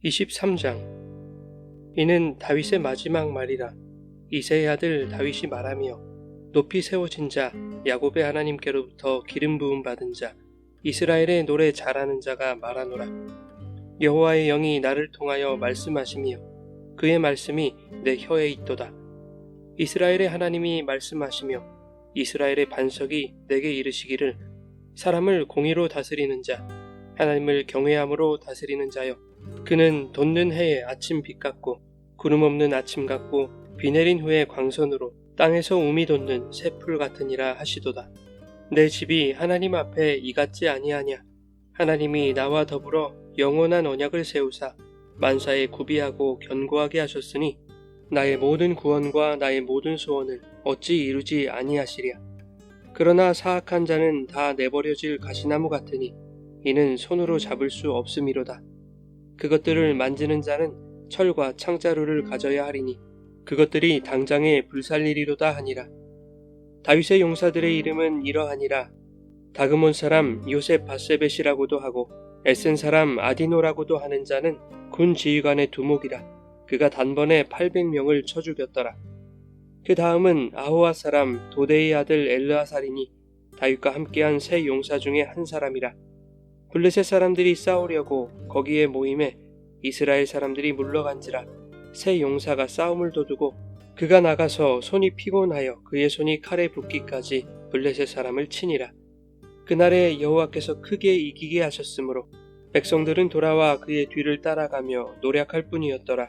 23장. 이는 다윗의 마지막 말이라. 이새의 아들 다윗이 말하며 높이 세워진 자, 야곱의 하나님께로부터 기름 부음 받은 자, 이스라엘의 노래 잘하는 자가 말하노라. 여호와의 영이 나를 통하여 말씀하시며 그의 말씀이 내 혀에 있도다. 이스라엘의 하나님이 말씀하시며 이스라엘의 반석이 내게 이르시기를, 사람을 공의로 다스리는 자, 하나님을 경외함으로 다스리는 자여, 그는 돋는 해의 아침 빛 같고 구름 없는 아침 같고 비 내린 후의 광선으로 땅에서 우미 돋는 새풀 같으니라 하시도다. 내 집이 하나님 앞에 이같지 아니하냐. 하나님이 나와 더불어 영원한 언약을 세우사 만사에 구비하고 견고하게 하셨으니 나의 모든 구원과 나의 모든 소원을 어찌 이루지 아니하시랴. 그러나 사악한 자는 다 내버려질 가시나무 같으니 이는 손으로 잡을 수 없음이로다. 그것들을 만지는 자는 철과 창자루를 가져야 하리니 그것들이 당장에 불살리리로다 하니라. 다윗의 용사들의 이름은 이러하니라. 다그몬 사람 요셉 바세벳이라고도 하고 에센 사람 아디노라고도 하는 자는 군 지휘관의 두목이라. 그가 단번에 800명을 쳐 죽였더라. 그 다음은 아호아 사람 도데의 아들 엘르아살이니 다윗과 함께한 세 용사 중에 한 사람이라. 블레셋 사람들이 싸우려고 거기에 모임에 이스라엘 사람들이 물러간지라. 세 용사가 싸움을 도두고 그가 나가서 손이 피곤하여 그의 손이 칼에 붙기까지 블레셋 사람을 치니라. 그날에 여호와께서 크게 이기게 하셨으므로 백성들은 돌아와 그의 뒤를 따라가며 노략할 뿐이었더라.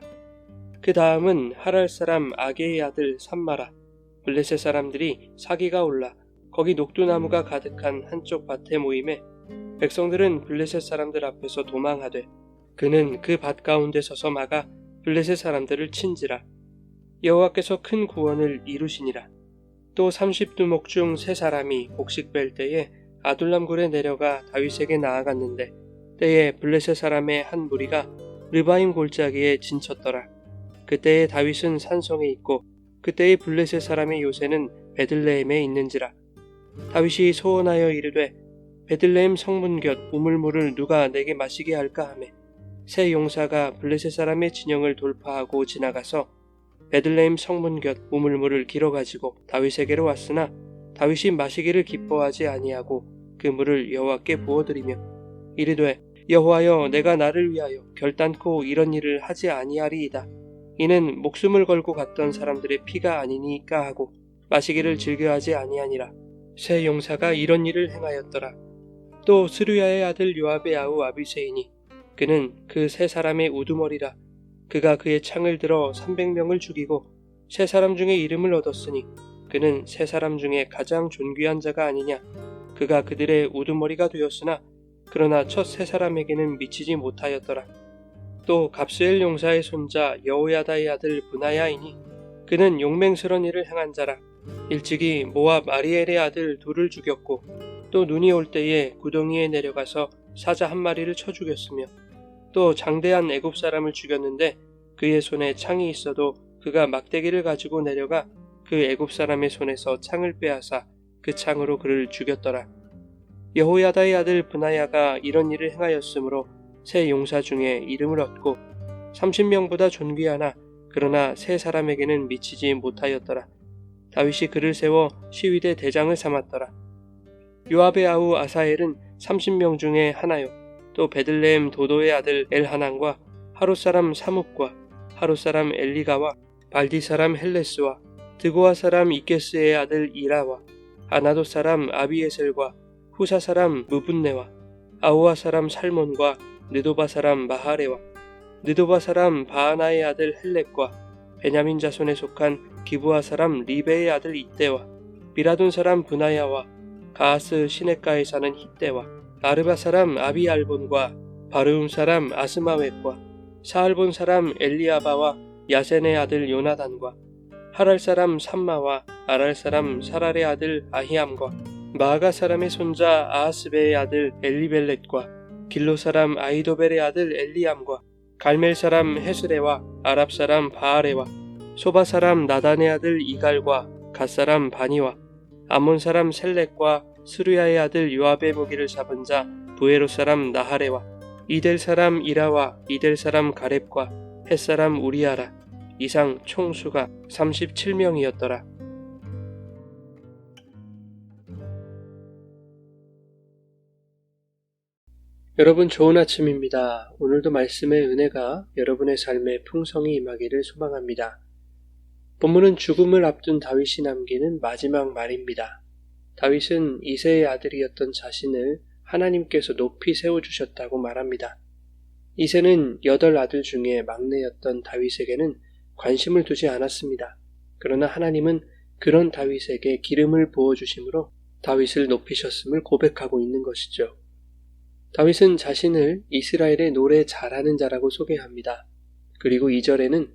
그 다음은 하랄 사람 아게의 아들 삼마라. 블레셋 사람들이 사기가 올라 거기 녹두나무가 가득한 한쪽 밭에 모임에 백성들은 블레셋 사람들 앞에서 도망하되 그는 그 밭 가운데 서서 막아 블레셋 사람들을 친지라. 여호와께서 큰 구원을 이루시니라. 또 30두목 중 세 사람이 곡식 뺄 때에 아둘람굴에 내려가 다윗에게 나아갔는데 때에 블레셋 사람의 한 무리가 르바임 골짜기에 진쳤더라. 그때에 다윗은 산성에 있고 그때의 블레셋 사람의 요새는 베들레헴에 있는지라. 다윗이 소원하여 이르되 베들레헴 성문 곁 우물물을 누가 내게 마시게 할까 하매 세 용사가 블레셋 사람의 진영을 돌파하고 지나가서 베들레헴 성문 곁 우물물을 길어가지고 다윗에게로 왔으나 다윗이 마시기를 기뻐하지 아니하고 그 물을 여호와께 부어드리며 이르되 여호와여, 내가 나를 위하여 결단코 이런 일을 하지 아니하리이다. 이는 목숨을 걸고 갔던 사람들의 피가 아니니까 하고 마시기를 즐겨하지 아니하니라. 세 용사가 이런 일을 행하였더라. 또 스루야의 아들 요압의 아우 아비새이니 그는 그 세 사람의 우두머리라. 그가 그의 창을 들어 300명을 죽이고 세 사람 중에 이름을 얻었으니 그는 세 사람 중에 가장 존귀한 자가 아니냐. 그가 그들의 우두머리가 되었으나 그러나 첫 세 사람에게는 미치지 못하였더라. 또 갑스엘 용사의 손자 여호야다의 아들 브나야이니 그는 용맹스런 일을 행한 자라. 일찍이 모압 아리엘의 아들 둘을 죽였고 또 눈이 올 때에 구덩이에 내려가서 사자 한 마리를 쳐 죽였으며 또 장대한 애굽 사람을 죽였는데 그의 손에 창이 있어도 그가 막대기를 가지고 내려가 그 애굽 사람의 손에서 창을 빼앗아 그 창으로 그를 죽였더라. 여호야다의 아들 브나야가 이런 일을 행하였으므로 세 용사 중에 이름을 얻고 30명보다 존귀하나 그러나 세 사람에게는 미치지 못하였더라. 다윗이 그를 세워 시위대 대장을 삼았더라. 요압의 아우 아사엘은 30명 중에 하나요. 또 베들레헴 도도의 아들 엘하난과 하롯 사람 사묵과 하롯 사람 엘리가와 발디 사람 헬레스와 드고아 사람 이케스의 아들 이라와 아나돗 사람 아비에셀과 후사 사람 무분네와 아우아 사람 살몬과 느도바 사람 마하레와 느도바 사람 바하나의 아들 헬렉과 베냐민 자손에 속한 기브아 사람 리베의 아들 이때와 비라돈 사람 브나야와 가하스 시냇가에 사는 hit대와 아르바 사람 아비알본과 바르움 사람 아스마웻과 사알본 사람 엘리아바와 야센의 아들 요나단과 하랄 사람 삼마와 아랄 사람 사랄의 아들 아히암과 마아가 사람의 손자 아하스베의 아들 엘리벨렛과 길로 사람 아이도벨의 아들 엘리암과 갈멜 사람 헤스레와 아랍 사람 바아레와 소바 사람 나단의 아들 이갈과 갓 사람 바니와 암몬 사람 셀렉과 스루야의 아들 요압의 무기를 잡은 자 부에로 사람 나하레와 이델 사람 이라와 이델 사람 가렙과 헷 사람 우리아라. 이상 총수가 37명이었더라. 여러분 좋은 아침입니다. 오늘도 말씀의 은혜가 여러분의 삶에 풍성히 임하기를 소망합니다. 본문은 죽음을 앞둔 다윗이 남기는 마지막 말입니다. 다윗은 이새의 아들이었던 자신을 하나님께서 높이 세워주셨다고 말합니다. 이새는 8 아들 중에 막내였던 다윗에게는 관심을 두지 않았습니다. 그러나 하나님은 그런 다윗에게 기름을 부어주심으로 다윗을 높이셨음을 고백하고 있는 것이죠. 다윗은 자신을 이스라엘의 노래 잘하는 자라고 소개합니다. 그리고 2절에는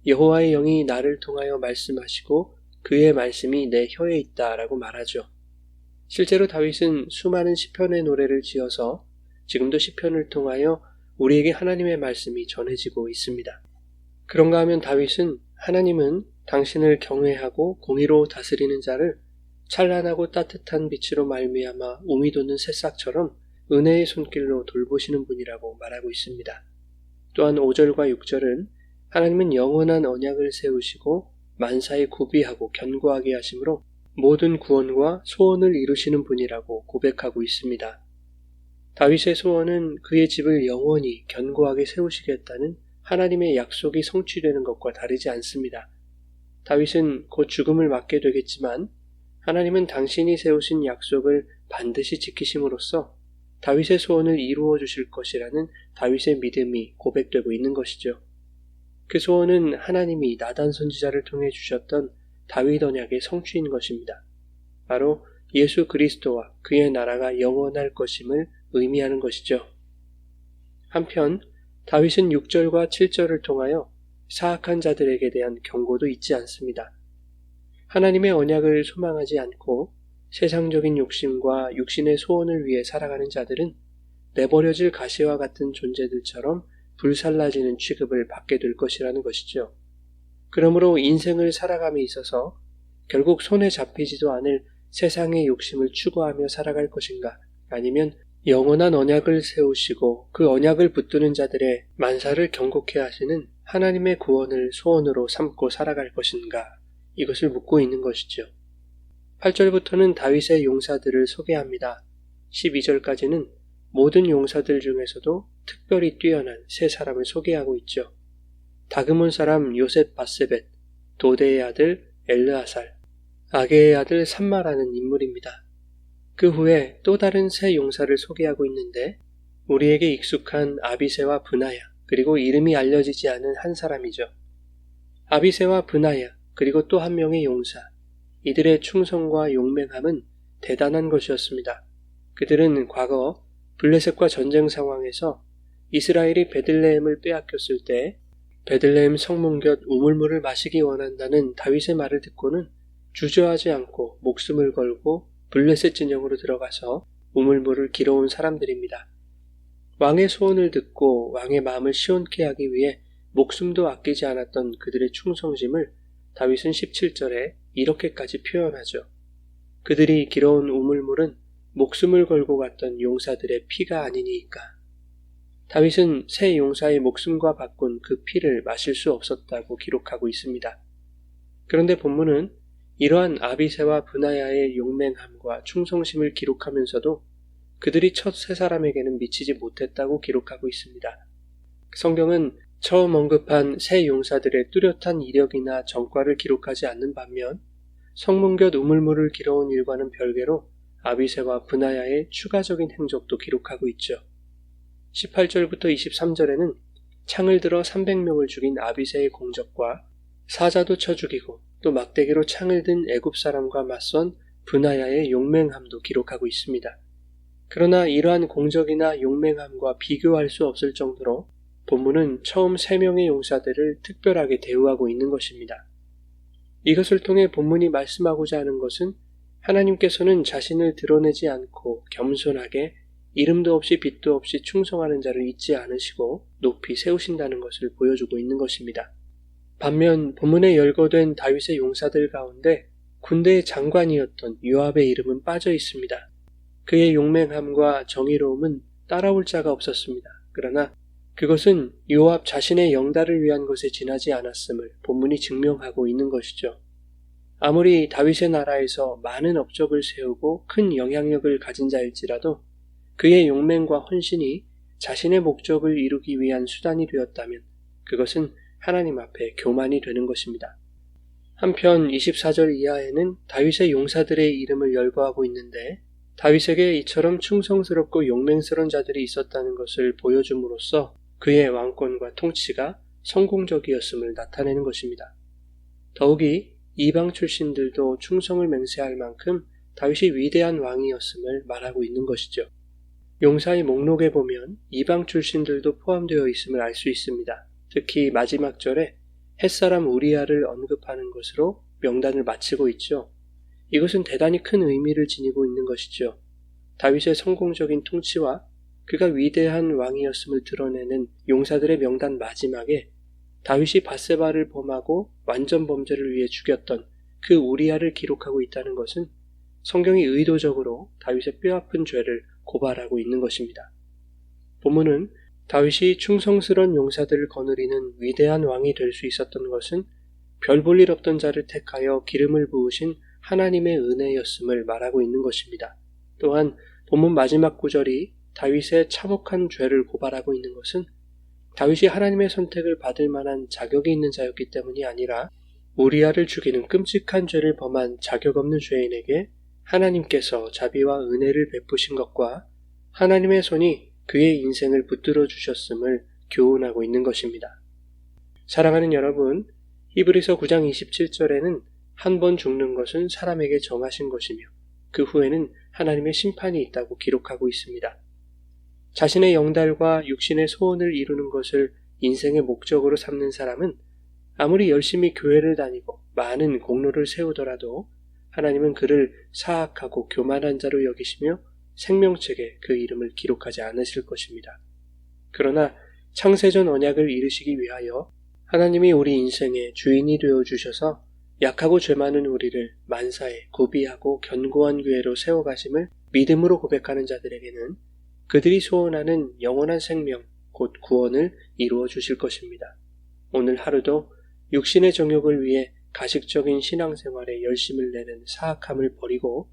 여호와의 영이 나를 통하여 말씀하시고 그의 말씀이 내 혀에 있다라고 말하죠. 실제로 다윗은 수많은 시편의 노래를 지어서 지금도 시편을 통하여 우리에게 하나님의 말씀이 전해지고 있습니다. 그런가 하면 다윗은 하나님은 당신을 경외하고 공의로 다스리는 자를 찬란하고 따뜻한 빛으로 말미암아 우미 돋는 새싹처럼 은혜의 손길로 돌보시는 분이라고 말하고 있습니다. 또한 5절과 6절은 하나님은 영원한 언약을 세우시고 만사에 구비하고 견고하게 하심으로 모든 구원과 소원을 이루시는 분이라고 고백하고 있습니다. 다윗의 소원은 그의 집을 영원히 견고하게 세우시겠다는 하나님의 약속이 성취되는 것과 다르지 않습니다. 다윗은 곧 죽음을 맞게 되겠지만 하나님은 당신이 세우신 약속을 반드시 지키심으로써 다윗의 소원을 이루어 주실 것이라는 다윗의 믿음이 고백되고 있는 것이죠. 그 소원은 하나님이 나단 선지자를 통해 주셨던 다윗 언약의 성취인 것입니다. 바로 예수 그리스도와 그의 나라가 영원할 것임을 의미하는 것이죠. 한편 다윗은 6절과 7절을 통하여 사악한 자들에게 대한 경고도 잊지 않습니다. 하나님의 언약을 소망하지 않고 세상적인 욕심과 육신의 소원을 위해 살아가는 자들은 내버려질 가시와 같은 존재들처럼 불살라지는 취급을 받게 될 것이라는 것이죠. 그러므로 인생을 살아감에 있어서 결국 손에 잡히지도 않을 세상의 욕심을 추구하며 살아갈 것인가, 아니면 영원한 언약을 세우시고 그 언약을 붙드는 자들의 만사를 경고케 하시는 하나님의 구원을 소원으로 삼고 살아갈 것인가, 이것을 묻고 있는 것이죠. 8절부터는 다윗의 용사들을 소개합니다. 12절까지는 모든 용사들 중에서도 특별히 뛰어난 세 사람을 소개하고 있죠. 다그몬 사람 요셉 바세벳, 도대의 아들 엘르아살, 아게의 아들 삼마라는 인물입니다. 그 후에 또 다른 세 용사를 소개하고 있는데 우리에게 익숙한 아비새와 브나야, 그리고 이름이 알려지지 않은 한 사람이죠. 아비새와 브나야, 그리고 또 한 명의 용사, 이들의 충성과 용맹함은 대단한 것이었습니다. 그들은 과거 블레셋과 전쟁 상황에서 이스라엘이 베들레헴을 빼앗겼을 때 베들레헴 성문 곁 우물물을 마시기 원한다는 다윗의 말을 듣고는 주저하지 않고 목숨을 걸고 블레셋 진영으로 들어가서 우물물을 길어온 사람들입니다. 왕의 소원을 듣고 왕의 마음을 시원케 하기 위해 목숨도 아끼지 않았던 그들의 충성심을 다윗은 17절에 이렇게까지 표현하죠. 그들이 길어온 우물물은 목숨을 걸고 갔던 용사들의 피가 아니니까. 다윗은 세 용사의 목숨과 바꾼 그 피를 마실 수 없었다고 기록하고 있습니다. 그런데 본문은 이러한 아비새와 브나야의 용맹함과 충성심을 기록하면서도 그들이 첫 세 사람에게는 미치지 못했다고 기록하고 있습니다. 성경은 처음 언급한 세 용사들의 뚜렷한 이력이나 전과를 기록하지 않는 반면 성문 곁 우물물을 길어온 일과는 별개로 아비새와 브나야의 추가적인 행적도 기록하고 있죠. 18절부터 23절에는 창을 들어 300명을 죽인 아비새의 공적과 사자도 쳐 죽이고 또 막대기로 창을 든 애굽 사람과 맞선 브나야의 용맹함도 기록하고 있습니다. 그러나 이러한 공적이나 용맹함과 비교할 수 없을 정도로 본문은 처음 3명의 용사들을 특별하게 대우하고 있는 것입니다. 이것을 통해 본문이 말씀하고자 하는 것은 하나님께서는 자신을 드러내지 않고 겸손하게 이름도 없이 빛도 없이 충성하는 자를 잊지 않으시고 높이 세우신다는 것을 보여주고 있는 것입니다. 반면 본문에 열거된 다윗의 용사들 가운데 군대의 장관이었던 요압의 이름은 빠져 있습니다. 그의 용맹함과 정의로움은 따라올 자가 없었습니다. 그러나 그것은 요압 자신의 영달을 위한 것에 지나지 않았음을 본문이 증명하고 있는 것이죠. 아무리 다윗의 나라에서 많은 업적을 세우고 큰 영향력을 가진 자일지라도 그의 용맹과 헌신이 자신의 목적을 이루기 위한 수단이 되었다면 그것은 하나님 앞에 교만이 되는 것입니다. 한편 24절 이하에는 다윗의 용사들의 이름을 열거하고 있는데 다윗에게 이처럼 충성스럽고 용맹스러운 자들이 있었다는 것을 보여줌으로써 그의 왕권과 통치가 성공적이었음을 나타내는 것입니다. 더욱이 이방 출신들도 충성을 맹세할 만큼 다윗이 위대한 왕이었음을 말하고 있는 것이죠. 용사의 목록에 보면 이방 출신들도 포함되어 있음을 알 수 있습니다. 특히 마지막 절에 햇사람 우리아를 언급하는 것으로 명단을 마치고 있죠. 이것은 대단히 큰 의미를 지니고 있는 것이죠. 다윗의 성공적인 통치와 그가 위대한 왕이었음을 드러내는 용사들의 명단 마지막에 다윗이 밧세바를 범하고 완전 범죄를 위해 죽였던 그 우리아를 기록하고 있다는 것은 성경이 의도적으로 다윗의 뼈아픈 죄를 고발하고 있는 것입니다. 본문은 다윗이 충성스러운 용사들을 거느리는 위대한 왕이 될 수 있었던 것은 별 볼 일 없던 자를 택하여 기름을 부으신 하나님의 은혜였음을 말하고 있는 것입니다. 또한 본문 마지막 구절이 다윗의 참혹한 죄를 고발하고 있는 것은 다윗이 하나님의 선택을 받을 만한 자격이 있는 자였기 때문이 아니라 우리아를 죽이는 끔찍한 죄를 범한 자격 없는 죄인에게 하나님께서 자비와 은혜를 베푸신 것과 하나님의 손이 그의 인생을 붙들어 주셨음을 교훈하고 있는 것입니다. 사랑하는 여러분, 히브리서 9장 27절에는 한 번 죽는 것은 사람에게 정하신 것이며 그 후에는 하나님의 심판이 있다고 기록하고 있습니다. 자신의 영달과 육신의 소원을 이루는 것을 인생의 목적으로 삼는 사람은 아무리 열심히 교회를 다니고 많은 공로를 세우더라도 하나님은 그를 사악하고 교만한 자로 여기시며 생명책에 그 이름을 기록하지 않으실 것입니다. 그러나 창세전 언약을 이루시기 위하여 하나님이 우리 인생의 주인이 되어 주셔서 약하고 죄 많은 우리를 만사에 구비하고 견고한 교회로 세워가심을 믿음으로 고백하는 자들에게는 그들이 소원하는 영원한 생명, 곧 구원을 이루어 주실 것입니다. 오늘 하루도 육신의 정욕을 위해 가식적인 신앙생활에 열심을 내는 사악함을 버리고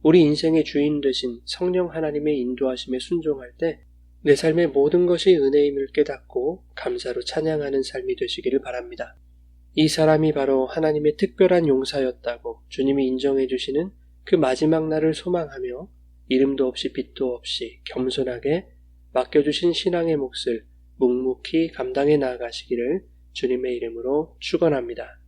우리 인생의 주인 되신 성령 하나님의 인도하심에 순종할 때 내 삶의 모든 것이 은혜임을 깨닫고 감사로 찬양하는 삶이 되시기를 바랍니다. 이 사람이 바로 하나님의 특별한 용사였다고 주님이 인정해 주시는 그 마지막 날을 소망하며 이름도 없이 빛도 없이 겸손하게 맡겨주신 신앙의 몫을 묵묵히 감당해 나아가시기를 주님의 이름으로 축원합니다.